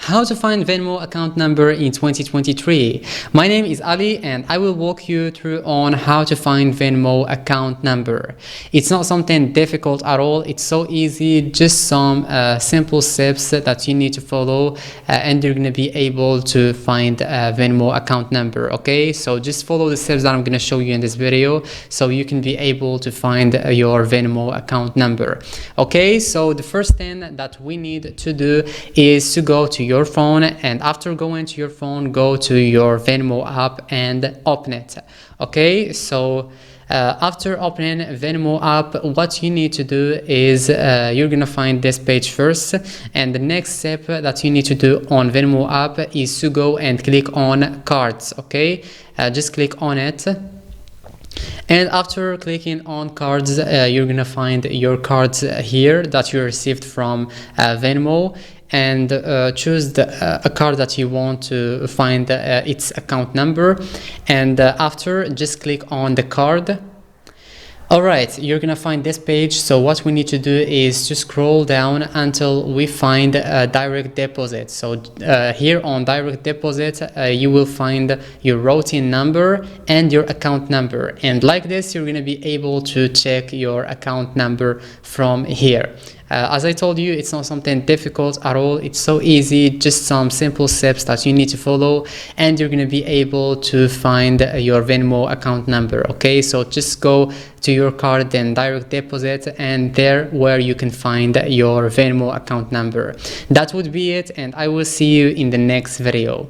How to find Venmo account number in 2023. My name is Ali and I will walk you through on how to find Venmo account number. It's not something difficult at all. It's so easy, just some simple steps that you need to follow and you're going to be able to find Venmo account number. Okay, so just follow the steps that I'm going to show you in this video so you can be able to find your Venmo account number. Okay, so the first thing that we need to do is to go to your phone, and after going to your phone, go to your Venmo app and open it. Okay, so after opening Venmo app, what you need to do is you're gonna find this page first, and the next step that you need to do on Venmo app is to go and click on cards. Okay, just click on it. And after clicking on cards, you're gonna find your cards here that you received from Venmo, and choose a card that you want to find its account number, and after just click on the card. Alright, you're gonna find this page. So what we need to do is to scroll down until we find direct deposit. So here on direct deposit, you will find your routing number and your account number, and like this you're gonna be able to check your account number from here. As I told you, it's not something difficult at all. It's so easy, just some simple steps that you need to follow, and you're going to be able to find your Venmo account number. Okay, so just go to your card and direct deposit, and there where you can find your Venmo account number. That would be it, and I will see you in the next video.